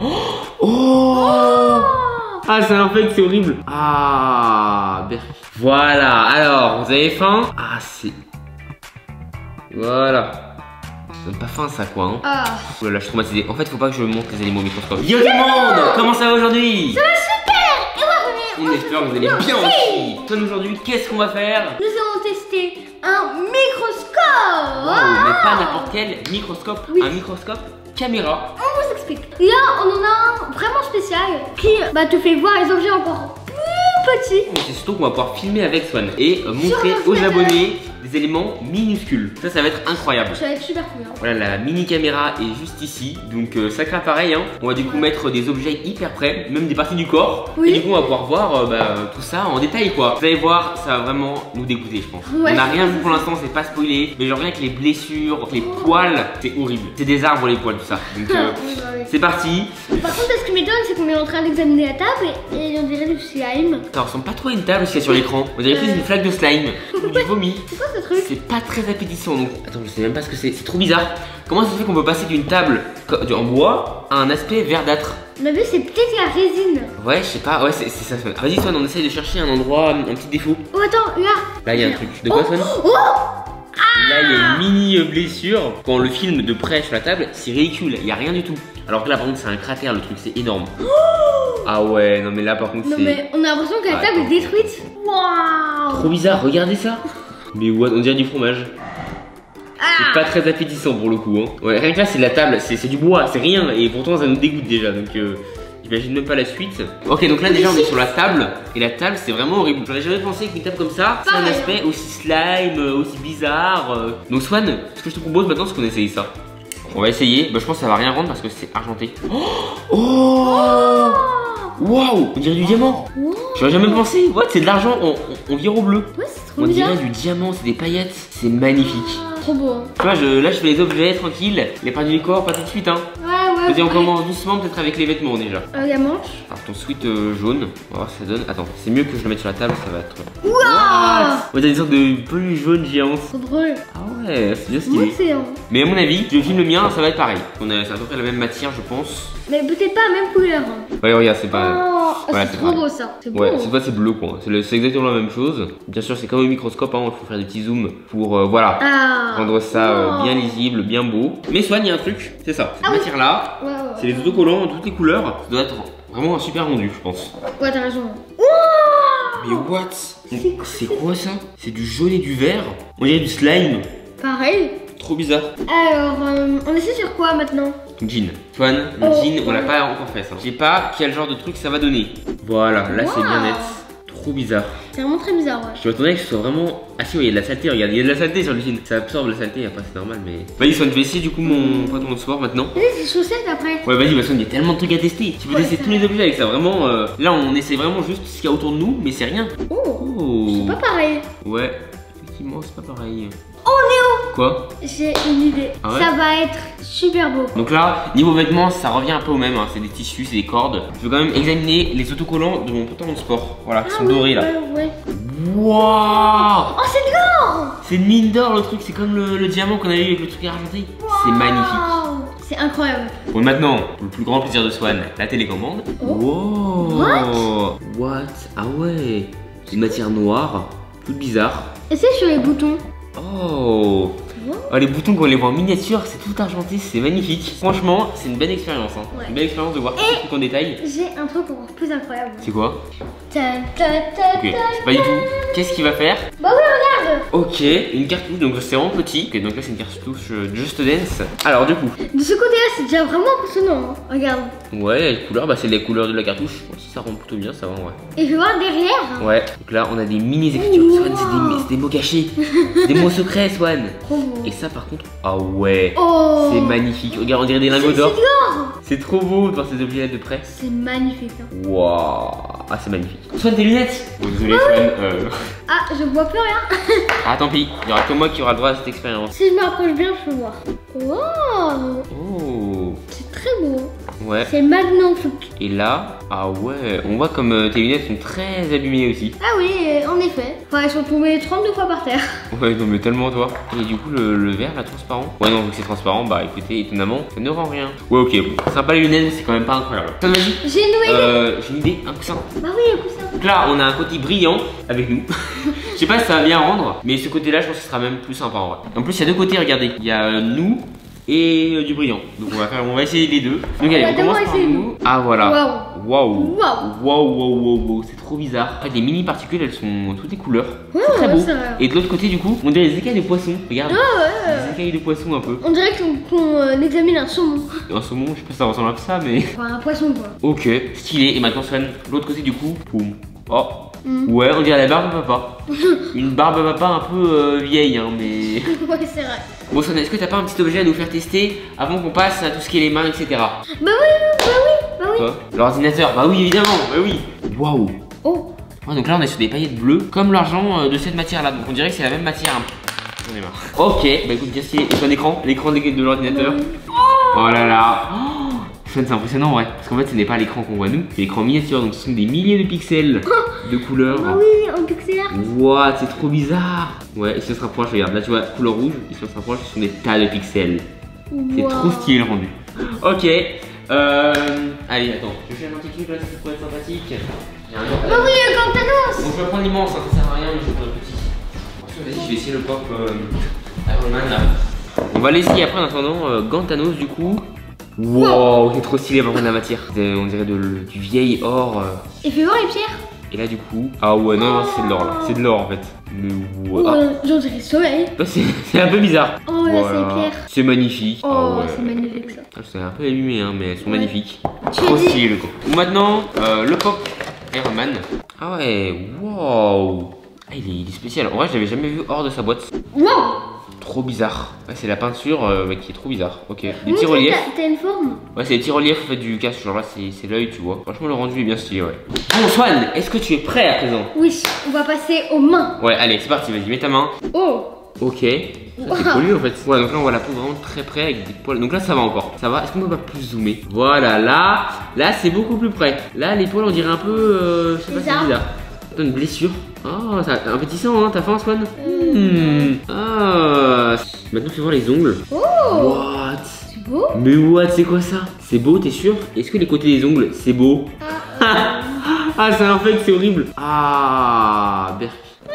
Oh. Ah, ça infecte, c'est horrible. Ah, voilà. Alors, vous avez faim? Ah, c'est... Voilà. Ça donne pas faim, ça, quoi. Hein. Ah. Oh là là, je suis traumatisé. En fait, faut pas que je montre les animaux au microscope. Yo tout le monde, comment ça va aujourd'hui? Ça va super. Et On espère que vous allez bien aussi. Toi, aujourd'hui, qu'est-ce qu'on va faire? nous allons tester un microscope. Wow, mais pas n'importe quel microscope. Oui. Un microscope caméra. On vous explique. Là, on en a un vraiment spécial qui te fait voir les objets encore plus petits. Mais c'est surtout qu'on va pouvoir filmer avec Swan et montrer notre aux fenêtre. abonnés des éléments minuscules. Ça va être incroyable. Ça va être super cool. Hein. Voilà, la mini caméra est juste ici. Donc sacré appareil, hein. On va du coup mettre des objets hyper près, même des parties du corps. Oui. Et du coup, on va pouvoir voir tout ça en détail, quoi. Vous allez voir, ça va vraiment nous dégoûter, je pense. Ouais. On n'a rien vu pour l'instant, c'est pas spoilé. Mais genre rien que les blessures, les poils, c'est horrible. C'est des arbres les poils, tout ça. Donc Oui, bah oui. c'est parti. Par contre, ce qui m'étonne, c'est qu'on est en train d'examiner la table et on dirait du slime. Ça ressemble pas trop à une table ce qu'il y a sur l'écran. On dirait plus une flaque de slime ou du vomi. C'est quoi ce truc? C'est pas très appétissant donc. Attends, je sais même pas ce que c'est. C'est trop bizarre. Comment ça se fait qu'on peut passer d'une table en bois à un aspect verdâtre? On a vu, c'est peut-être la résine. Ouais, je sais pas. Ouais, c'est ça. Vas-y, Swan, on essaye de chercher un endroit, un petit défaut. Oh, attends, là. Là, il y a un truc. De quoi, Swan? Oh, Là, il y a une mini blessure. Quand on le filme de près sur la table, c'est ridicule. Il y a rien du tout. Alors que là, par contre, c'est un cratère. Le truc, c'est énorme. Ah ouais, non mais là, par contre, non, c'est mais on a l'impression que la table est détruite. Waouh. trop bizarre. Regardez ça. Mais what? On dirait du fromage. C'est pas très appétissant pour le coup. Hein. Ouais, rien que là, c'est de la table, c'est du bois, c'est rien. Et pourtant, ça nous dégoûte déjà. Donc, j'imagine même pas la suite. Ok, donc là, déjà, on est sur la table. Et la table, c'est vraiment horrible. J'aurais jamais pensé qu'une table comme ça, c'est un Pareil. aspect aussi slime, aussi bizarre. Donc, Swan, ce que je te propose maintenant, c'est qu'on essaye ça. On va essayer. Bah, je pense que ça va rien rendre parce que c'est argenté. Oh! Waouh! On dirait du diamant. Wow. J'aurais jamais pensé. What? C'est de l'argent. On vire au bleu. Ouais, c'est trop On bizarre. dirait du diamant, c'est des paillettes. C'est magnifique. Trop beau. Hein. Tu vois, là je fais les objets tranquilles, les parties du corps pas tout de suite hein. Ouais. Vas-y, on commence doucement peut-être avec les vêtements déjà. La manche. Alors ton sweat jaune, on va voir ce que ça donne. Attends, c'est mieux que je le mette sur la table, ça va être... Waouh. On dirait des sortes de peluches jaunes géantes. Trop drôle. Ah ouais, c'est bien Moi, stylé. c'est Mais à mon avis, je filme le mien, ça va être pareil. C'est à peu près la même matière je pense. mais peut-être pas la même couleur. Hein. Ouais, regarde, c'est pas... Oh, voilà, c'est c'est trop pareil. beau ça. C'est beau. Ouais, cette fois c'est bleu quoi. C'est exactement la même chose. Bien sûr, c'est comme au microscope, hein, il faut faire des petits zooms pour voilà. Ah. Rendre ça Oh. bien lisible, bien beau. Mais Swan, il y a un truc, c'est ça. Cette Ah oui. matière là, Ouais. c'est les autocollants, toutes les couleurs. Ça doit être vraiment un super rendu, je pense. Ouais, t'as raison. Mais what? C'est quoi ça? C'est du jaune et du vert. On dirait du slime. Pareil. Trop bizarre. Alors, on essaie sur quoi maintenant? Jean. Swan, le Oh, jean, on l'a ouais. pas encore fait ça. Je sais pas quel genre de truc ça va donner. Voilà, là c'est bien Wow. net. Trop bizarre. C'est vraiment très bizarre, ouais. Je m'attendais que ce soit vraiment... Ah si, ouais, il y a de la saleté, regarde, il y a de la saleté sur le jean. Ça absorbe la saleté, après c'est normal, mais... Vas-y Swan, je vais essayer du coup mon pantalon de sport maintenant. Et les chaussettes après. Ouais, vas-y, Swan, il y a tellement de trucs à tester. Tu peux Ouais, tester c'est tous les objets avec ça, vraiment. Là, on essaie vraiment juste ce qu'il y a autour de nous, mais c'est rien. Oh. Oh. C'est pas pareil. Ouais, effectivement, c'est pas pareil. Oh Néo, Quoi? j'ai une idée. Ah ouais? Ça va être super beau. Donc là, niveau vêtements, ça revient un peu au même, hein. C'est des tissus, c'est des cordes. Je veux quand même examiner les autocollants de mon pantalon de sport. Voilà, qui sont ouais, dorés là. Ouais. Waouh! Oh, c'est de l'or. C'est une mine d'or le truc, c'est comme le diamant qu'on avait eu avec le truc argenté. C'est magnifique. Waouh. C'est incroyable. Bon, maintenant, pour le plus grand plaisir de Swan, la télécommande. Oh. Wow! What? Ah ouais! C'est une matière noire, toute bizarre. Essaye sur les boutons. Oh! Oh, les boutons qu'on les voit en miniature, c'est tout argenté, c'est magnifique. Franchement, c'est une belle expérience. Hein. Ouais. Une belle expérience de voir tout ce truc en détail. J'ai un truc encore plus incroyable. C'est quoi? Ta, ta, ta, Ok, ta, c'est pas du tout. Qu'est-ce qu'il va faire? Bah oui, regarde. Ok, une cartouche, donc c'est vraiment petit. Ok, donc là c'est une cartouche Just Dance. Alors du coup, De ce côté-là, c'est déjà vraiment impressionnant. Hein. Regarde. ouais, les couleurs, bah c'est les couleurs de la cartouche. Bon, si ça rend plutôt bien, ça va en vrai. Et je vais voir derrière. Ouais, donc là on a des mini écritures. Wow. Swan, c'est des mots cachés. Des mots secrets, Swan. Trop beau. Et ça par contre, ah ouais, Oh. c'est magnifique. Regarde, on dirait des lingots C'est d'or. de l'or. C'est trop beau de voir ces objets là de près. C'est magnifique. Hein. Waouh, ah c'est magnifique. Swan, tes lunettes. Bon, désolé Swan. Ah, je vois plus rien. Ah tant pis, il y aura que moi qui aura le droit à cette expérience. Si je m'approche bien, je peux voir. Wow. Oh. Oh. C'est très beau. Ouais. C'est magnifique. Et là, ah ouais, on voit comme tes lunettes sont très abîmées aussi. Ah oui, en effet. Enfin, elles sont tombées 32 fois par terre. Ouais, non mais tellement toi. Et du coup, le verre là, transparent. Ouais, non, vu que c'est transparent, bah écoutez, étonnamment, ça ne rend rien. Ouais, ok, bon. Sympa les lunettes, mais c'est quand même pas incroyable. Ça, vas-y. J'ai une nouvelle idée. J'ai une idée, un coussin. Bah oui, un coussin. Donc là, on a un côté brillant avec nous. Je sais pas si ça va bien rendre, mais ce côté-là, je pense que ce sera même plus sympa en vrai. En plus, il y a deux côtés, regardez. Il y a nous et du brillant. Donc on va essayer les deux. Donc allez, on commence par nous. Ah voilà. Waouh. Waouh. C'est trop bizarre. En fait, les mini particules, elles sont toutes les couleurs. Ouais, c'est très beau. Et de l'autre côté, du coup, on dirait des écailles de poisson. Regarde. Ah ouais. Des écailles de poisson un peu. On dirait qu'on examine un saumon. Un saumon, je sais pas si ça ressemble à ça, mais. Enfin, un poisson quoi. Ok, stylé. Et maintenant, Swan, l'autre côté, du coup, boum. Oh. Ouais, on dirait la barbe à papa. Une barbe à papa un peu vieille, hein, mais. Ouais, c'est vrai. Bon, Swan, est-ce que t'as pas un petit objet à nous faire tester avant qu'on passe à tout ce qui est les mains, etc. Bah oui. Quoi? L'ordinateur, bah oui, évidemment, bah oui. Waouh. Oh. Ouais, donc là, on est sur des paillettes bleues, comme l'argent de cette matière-là. Donc on dirait que c'est la même matière. J'en ai marre. Ok, bah écoute, bien stylé. Et sur l'écran de l'ordinateur. Oh là là. C'est impressionnant, ouais. Parce qu'en fait, ce n'est pas l'écran qu'on voit nous, c'est l'écran miniature. Donc ce sont des milliers de pixels de couleurs. Ah oui, en pixel art. What, c'est trop bizarre. Ouais, il se rapproche, regarde. Là, tu vois, couleur rouge, il se rapproche, ce sont des tas de pixels. C'est trop stylé le rendu. Ok. Allez, attends. Je vais faire un petit truc là, ça pourrait être sympathique. Bah oui, Gantanos. Bon, je vais prendre l'immense, hein, ça sert à rien, mais je vais prendre le petit. Vas-y, je vais essayer le pop Iron Man là. On va l'essayer après en attendant Gantanos du coup. Wow, c'est trop stylé par contre la matière. On dirait du vieil or. Et fais voir les pierres. Et là du coup, ah ouais, non, c'est de l'or là. C'est de l'or en fait. Mais ouais, j'en dirais soleil. C'est un peu bizarre. Oh là, voilà. C'est les pierres. C'est magnifique. Oh, ouais. C'est magnifique ça. C'est un peu allumé, hein, mais elles sont magnifiques. Trop stylé le coup. Maintenant, le pop Iron Man. Ah ouais, wow. Ah, il est spécial. En vrai, je l'avais jamais vu hors de sa boîte. Wow. Trop bizarre. Ouais, c'est la peinture qui est trop bizarre. Ok. Des petits reliefs. T'as une forme. Ouais, c'est des petits reliefs en fait du casque. Genre là, c'est l'œil, tu vois. Franchement, le rendu est bien stylé, ouais. Bon, Swan, est-ce que tu es prêt à présent? Oui, on va passer aux mains. Ouais, allez, c'est parti. Vas-y, mets ta main. Oh. Ok. C'est pollu en fait. Ouais, donc là, on voit la peau vraiment très près avec des poils. Donc là, ça va encore. Ça va. Est-ce qu'on peut pas plus zoomer? Voilà, là, c'est beaucoup plus près. Là, les poils, on dirait un peu. Je sais pas, c'est bizarre. T'as une blessure. Oh, un petit sang, hein, t'as faim, Swan? Ah. Maintenant, fais voir les ongles. Oh. What? C'est beau. Mais what, c'est quoi ça? C'est beau, t'es sûr? Est-ce que les côtés des ongles, c'est beau? Ah, c'est un fake, c'est horrible. Ah, Berk.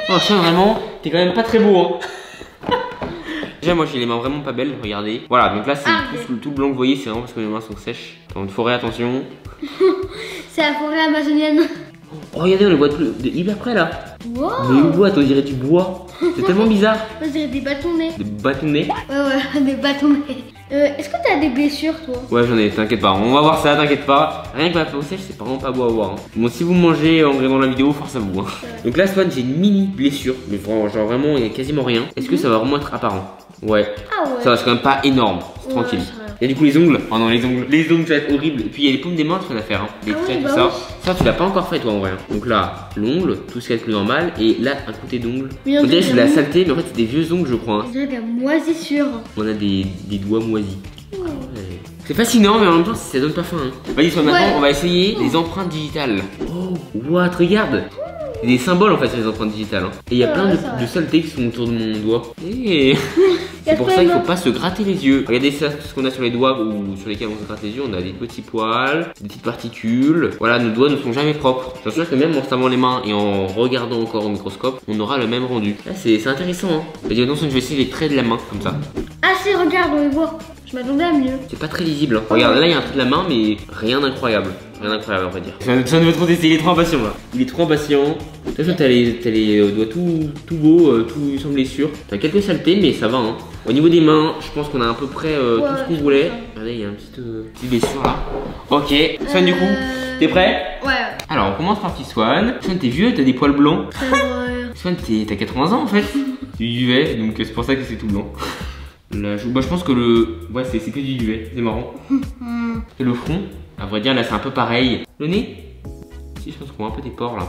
Oh, Swan, vraiment, t'es quand même pas très beau, hein. Déjà, moi j'ai les mains vraiment pas belles, regardez. Voilà, donc là c'est tout le blanc que vous voyez, c'est vraiment parce que mes mains sont sèches. Dans une forêt, attention. C'est la forêt amazonienne. Oh, regardez, on le voit hyper près là. Wow. Mais où bois, on dirait du bois. C'est tellement bizarre. On dirait des bâtonnets. Des bâtonnets? Ouais, des bâtonnets. Est-ce que t'as des blessures, toi? Ouais, j'en ai, t'inquiète pas. On va voir ça, t'inquiète pas. Rien que ma peau sèche, c'est vraiment pas beau à voir. Hein. Bon, si vous mangez en regardant la vidéo, force à vous. Hein. Donc là, Swan, j'ai une mini blessure. Mais genre vraiment, il y a quasiment rien. Est-ce que ça va vraiment être apparent? Ouais. Ah ouais. Ça va, c'est quand même pas énorme. C'est tranquille. Il y a du coup les ongles. Oh non, les ongles ça va être horrible. Et puis il y a les paumes des mains, tu vas faire. Hein. Les traits, tout ça. Ça, tu l'as pas encore fait toi en vrai. Donc là, l'ongle, tout ce qui est plus normal. Et là, un côté d'ongle. On dirait c'est de la saleté, mais en fait, c'est des vieux ongles, je crois. Hein. On dirait de la moisissure. On a des doigts moisis. Ouais. C'est fascinant, mais en même temps, ça donne pas faim. Hein. Vas-y, maintenant, on va essayer les empreintes digitales. Oh, what, regarde. Il y a des symboles en fait sur les empreintes digitales. Hein. Et il y a plein de saletés qui sont autour de mon doigt. Et c'est pour ça qu'il faut pas se gratter les yeux. Regardez ça, ce qu'on a sur les doigts ou sur lesquels on se gratte les yeux. On a des petits poils, des petites particules. Voilà, nos doigts ne sont jamais propres. Je suis sûr que même en se lavant les mains et en regardant encore au microscope, on aura le même rendu. Là, c'est intéressant. Hein. Vas-y, attention, je vais essayer les traits de la main comme ça. Ah si, regarde, on les voit. Je m'attendais à mieux. C'est pas très lisible. Hein. Regarde, là, il y a un trait de la main, mais rien d'incroyable. Rien d'incroyable, on va dire. Ça ne veut trop tester, il est trop impatient là. Il est trop impatient. De toute façon, t'as les doigts tout beaux, tout semblait sûr. T'as quelques saletés, mais ça va. Hein. Au niveau des mains, je pense qu'on a à peu près tout ce qu'on voulait. Regardez, il y a une petite blessure là. Ok, Swan, du coup, t'es prêt? Ouais. Alors, on commence par petit Swan. Swan, t'es vieux, t'as des poils blancs. Swan, t'as 80 ans en fait. Tu duvet, donc c'est pour ça que c'est tout blanc. Là, je pense que ouais, c'est que du duvet, c'est marrant. Et le front, à vrai dire, là c'est un peu pareil. Le nez, si je pense qu'on voit un peu des pores là,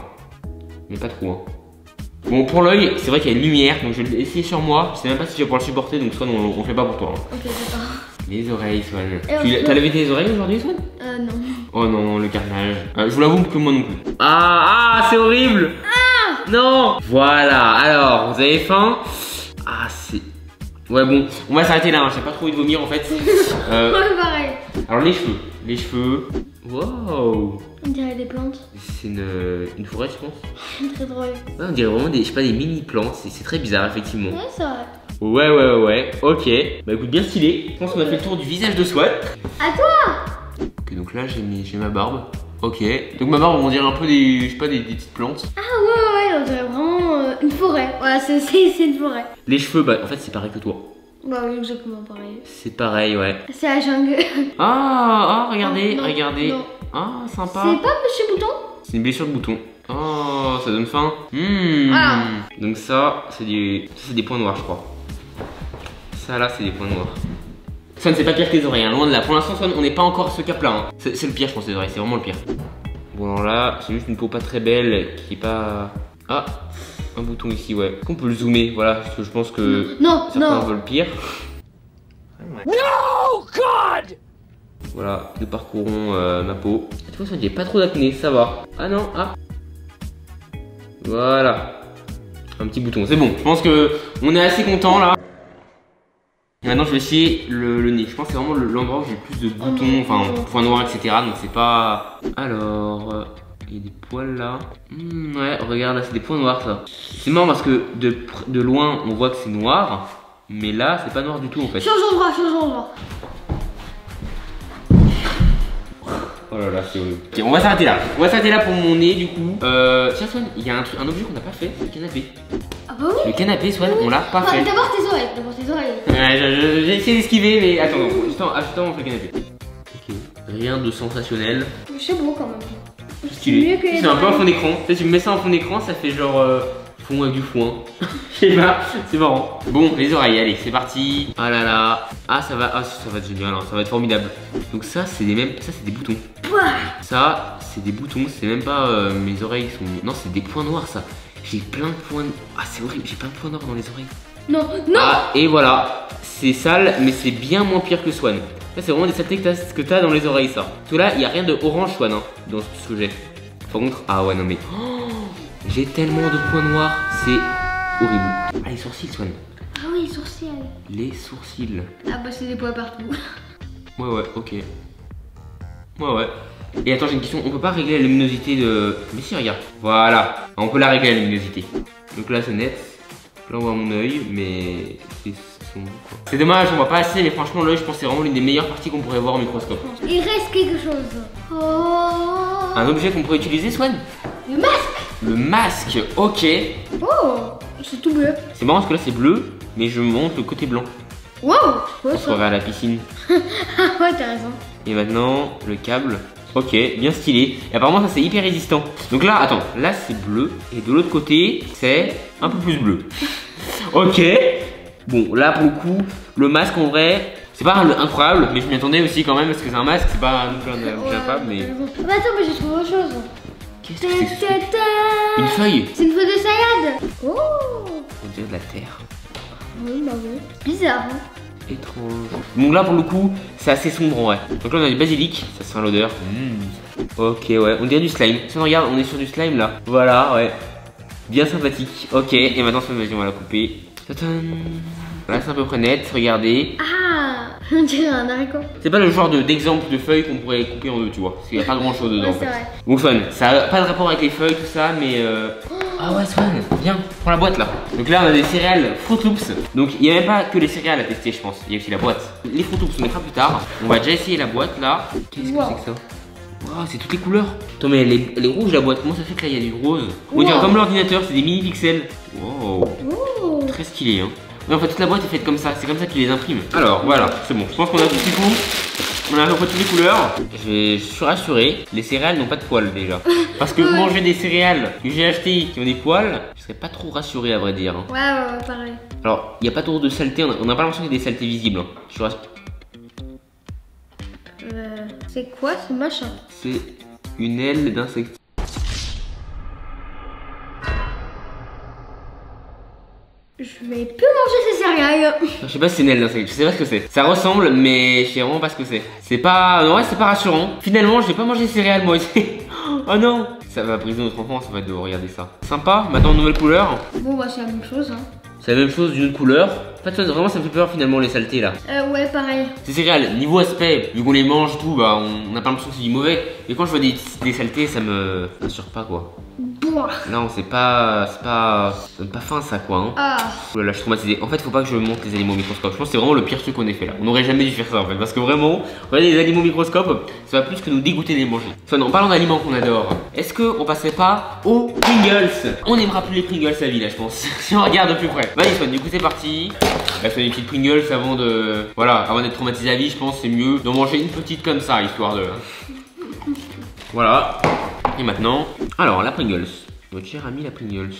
mais pas trop. Hein. Bon, pour l'œil, c'est vrai qu'il y a une lumière, donc je vais essayer sur moi. Je sais même pas si je vais pouvoir le supporter, donc soit on fait pas pour toi. Hein. Ok, d'accord. Les oreilles, Swan. Et T'as lavé tes oreilles aujourd'hui, Swan? Non. Oh non, le carnage. Je vous l'avoue que moi non plus. Ah, c'est horrible. Ah non. Voilà, alors, vous avez faim? Ah, c'est... Ouais, bon, on va s'arrêter là, hein. J'ai pas trop envie de vomir en fait. Ouais, pareil. Alors, les cheveux. Les cheveux. Wow. On dirait des plantes. C'est une forêt, je pense. Très drôle. Ouais, on dirait vraiment des, je sais pas, des mini plantes. C'est très bizarre, effectivement. Ouais, c'est vrai. Ouais. Ok. Bah écoute, bien stylé. Je pense qu'on a fait le tour du visage de Swan. À toi. Ok, donc là, j'ai ma barbe. Ok. Donc ma barbe, on dirait un peu des, je sais pas, des petites plantes. Ah ouais, on dirait vraiment une forêt. Ouais, c'est une forêt. Les cheveux, bah en fait, c'est pareil que toi. Bah oui, exactement pareil. C'est pareil, ouais. C'est la jungle. Regardez, Non, regardez. non. Ah, sympa. C'est pas Monsieur Bouton? C'est une blessure de bouton. Oh, ça donne faim. Ah. Donc ça, c'est des points noirs, je crois. Ça là, c'est des points noirs. Swan, c'est pas pire que les oreilles, hein. Loin de là. Pour l'instant, Swan, on n'est pas encore à ce cap là. Hein. C'est le pire, je pense, les oreilles. C'est vraiment le pire. Bon, alors là, c'est juste une peau pas très belle qui est pas. Ah, un bouton ici, ouais. Est-ce qu'on peut le zoomer? Voilà, parce que je pense que certains veulent pire. No, God! Voilà, nous parcourons ma peau. Tu vois, ça, j'ai pas trop d'acné, ça va. Ah non, Voilà. Un petit bouton, c'est bon. Je pense que on est assez content là. Et maintenant, je vais essayer le nez. Je pense que c'est vraiment l'endroit où j'ai le plus de boutons, enfin, points noirs, etc. Donc, c'est pas. Alors. Il y a des poils là. Ouais, regarde là, c'est des points noirs ça. C'est marrant parce que de loin, on voit que c'est noir. Mais là, c'est pas noir du tout en fait. Change d'endroit. Oh là là, c'est horrible. Ok, on va s'arrêter là. On va s'arrêter là pour mon nez du coup. Tiens, Swan, il y a un objet qu'on n'a pas fait, c'est le canapé. Ah bah oui. Le canapé, Swan, on l'a pas fait. D'abord tes oreilles. Ouais, j'ai essayé d'esquiver, mais attends, juste avant, on fait le canapé. Ok, rien de sensationnel. C'est beau quand même. Stylé. C'est un peu un fond d'écran. Tu sais, tu me mets ça en fond d'écran, ça fait genre fond avec du foin. Je sais pas, c'est marrant. Bon, les oreilles, allez, c'est parti. Ah là là. Ah, ça va être génial, hein, ça va être formidable. Donc ça, c'est des boutons. Ça, c'est des boutons, c'est même pas mes oreilles sont. Non, c'est des points noirs ça. J'ai plein de points. Ah, c'est horrible, j'ai plein de points noirs dans les oreilles. Non. Ah, et voilà. C'est sale, mais c'est bien moins pire que Swan. Ça, c'est vraiment des saletés que t'as dans les oreilles, ça. Parce que là, il n'y a rien de orange, Swan, hein, dans ce que j'ai. Par contre, ah ouais, non mais. Oh, j'ai tellement de points noirs, c'est horrible. Ah, les sourcils, Swan. Ah oui, les sourcils. Les sourcils. Ah bah, c'est des poils partout. Ouais, ok. Ouais. Et attends, j'ai une question. On peut pas régler la luminosité de. Mais si, regarde. Voilà. On peut la régler la luminosité. Donc là, c'est net. Là, on voit mon œil, mais c'est sombre, quoi. C'est dommage, on voit pas assez, mais franchement, l'œil, je pense que c'est vraiment l'une des meilleures parties qu'on pourrait voir au microscope. Il reste quelque chose. Oh. Un objet qu'on pourrait utiliser, Swan? Le masque. Le masque, ok. Oh, c'est tout bleu. C'est marrant parce que là, c'est bleu, mais je monte le côté blanc. Wow. On se reverra à la piscine. Ah ouais, t'as raison. Et maintenant, le câble. Ok, bien stylé. Et apparemment, ça c'est hyper résistant. Donc là, attends, là c'est bleu. Et de l'autre côté, c'est un peu plus bleu. Ok. Bon, là pour le coup, le masque en vrai, c'est pas incroyable, mais je m'y attendais aussi quand même parce que c'est un masque, c'est pas non plus incroyable, mais. Bah attends, mais j'ai trouvé autre chose. Qu'est-ce que c'est que ça? Une feuille? C'est une feuille de salade. Oh. On dirait de la terre. Oui, bah oui. Bizarre, hein. Étrange. Donc là pour le coup c'est assez sombre en vrai. Donc là on a du basilic, ça sent l'odeur. Ok ouais, on dirait du slime. Si on regarde, on est sur du slime là. Voilà ouais. Bien sympathique. Ok, et maintenant on va la couper. Tadam. Là c'est à peu près net, regardez. Ah, on dirait un haricot. C'est pas le genre d'exemple de feuilles qu'on pourrait couper en deux, tu vois. Parce qu'il n'y a pas grand chose dedans Ouais, en fait. vrai. Bon Swan, ça a pas de rapport avec les feuilles, tout ça, mais Ah ouais Swan, viens, prends la boîte là. Donc là on a des céréales Fruit Loops. Donc il n'y a même pas que les céréales à tester je pense, il y a aussi la boîte. Les Fruit Loops on mettra plus tard. On va déjà essayer la boîte là. Qu'est-ce que c'est que ça? Wow, c'est toutes les couleurs. Attends mais elle est rouge la boîte, comment ça fait que là il y a du rose? On dirait comme l'ordinateur, c'est des mini pixels. Wow, très stylé hein. Mais en fait toute la boîte est faite comme ça, c'est comme ça qu'ils les impriment. Alors voilà, c'est bon, je pense qu'on a tout ce qu'il faut. On a à peu près toutes les couleurs. Je suis rassuré, les céréales n'ont pas de poils déjà. Parce que manger des céréales que j'ai achetées qui ont des poils, je serais pas trop rassuré à vrai dire. Hein. Ouais, pareil. Alors, il n'y a pas trop de saleté, on n'a pas l'impression qu'il y a des saletés visibles. Hein. Je suis rassuré. C'est quoi ce machin? C'est une aile d'insecte. Je Je vais plus manger ces céréales. Je sais pas si c'est Nel, je sais pas ce que c'est. Ça ressemble, mais je sais vraiment pas ce que c'est. C'est pas. Non, ouais, c'est pas rassurant. Finalement, je vais pas manger céréales moi aussi. Oh non! Ça va briser notre enfance en fait de regarder ça. Sympa, maintenant nouvelle couleur. Bon, bah, c'est la même chose. Hein. C'est la même chose d'une autre couleur. En fait, vraiment, ça me fait peur finalement les saletés là. Ouais, pareil. Ces céréales, niveau aspect, vu qu'on les mange et tout, bah on a pas l'impression que c'est du mauvais. Mais quand je vois des saletés, ça me rassure pas quoi. Boah. Non, c'est pas. Ça donne pas faim ça quoi. Hein. Ah. Oh là là, je suis traumatisé. En fait, faut pas que je monte les animaux au microscope. Je pense que c'est vraiment le pire truc qu'on ait fait là. On aurait jamais dû faire ça en fait. Parce que vraiment, regarder les animaux au microscope, ça va plus que nous dégoûter de les manger. Enfin, en parlant d'aliments qu'on adore, est-ce qu'on passerait pas aux Pringles? On n'aimera plus les Pringles à vie là, je pense. Si on regarde de plus près. Vas-y, Swan, du coup, c'est parti. Là, c'est des petites Pringles avant de. Voilà, avant d'être traumatisé à vie, je pense c'est mieux d'en manger une petite comme ça, histoire de. Voilà. Et maintenant, alors la Pringles. Notre cher ami la Pringles.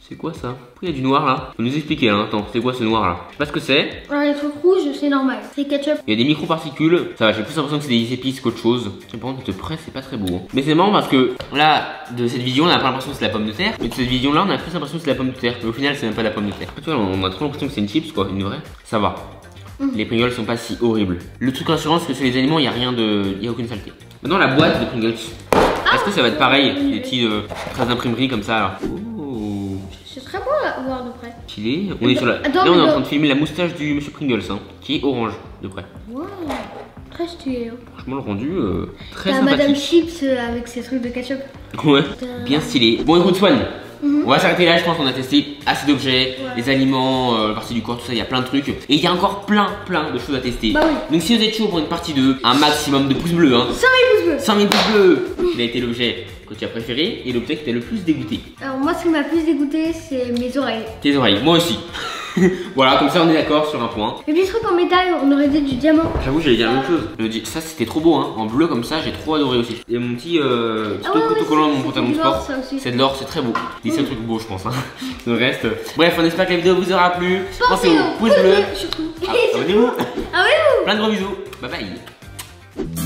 C'est quoi ça? Pourquoi il y a du noir là? Faut nous expliquer là. Attends, c'est quoi ce noir là? Je sais pas ce que c'est. Alors les trucs rouges, c'est normal. C'est ketchup. Il y a des microparticules. Ça va, j'ai plus l'impression que c'est des épices qu'autre chose. Par contre, de près, c'est pas très beau. Hein. Mais c'est marrant parce que là, de cette vision, on a pas l'impression que c'est la pomme de terre. Mais de cette vision là, on a plus l'impression que c'est la pomme de terre. Mais au final, c'est même pas la pomme de terre. Tu vois, on a trop l'impression que c'est une chips quoi, une vraie. Ça va. Les Pringles sont pas si horribles. Le truc rassurant, c'est que sur les aliments, il y a rien de. Il y a aucune saleté. Maintenant, la boîte de Pringles. Est-ce que ça va être pareil? Des petits traces d'imprimerie comme ça là. Oh. C'est très beau à voir de près. Stylé. On est sur la. Attends, là, on est en train de filmer la moustache du monsieur Pringles, hein, qui est orange de près. Wow. Très stylé. Hein. Franchement, le rendu très T'as sympathique. Madame Chips avec ses trucs de ketchup. Ouais, bien stylé. Bon, écoute, Swan. On va s'arrêter là, je pense qu'on a testé assez d'objets, les aliments, la partie du corps, tout ça, il y a plein de trucs. Et il y a encore plein de choses à tester. Bah oui. Donc si vous êtes chaud pour une partie 2, un maximum de pouces bleus, hein. 100 000 pouces bleus. 100 000 pouces bleus. Quel a été l'objet que tu as préféré et l'objet qui t'a le plus dégoûté? Alors moi, ce qui m'a plus dégoûté, c'est mes oreilles. Tes oreilles, moi aussi. Voilà, comme ça on est d'accord sur un point. Les petits trucs en métal, on aurait dit du diamant. J'avoue, j'allais dire la même chose. Ça, c'était trop beau, hein. En bleu comme ça, j'ai trop adoré aussi. Et mon petit autocollant de mon pantalon de sport. C'est de l'or, c'est très beau. C'est un truc beau, je pense. Hein. Le reste. Bref, on espère que la vidéo vous aura plu. Pensez au pouce bleu. Surtout. Abonnez-vous. Ah oui. Plein de gros bisous. Bye bye.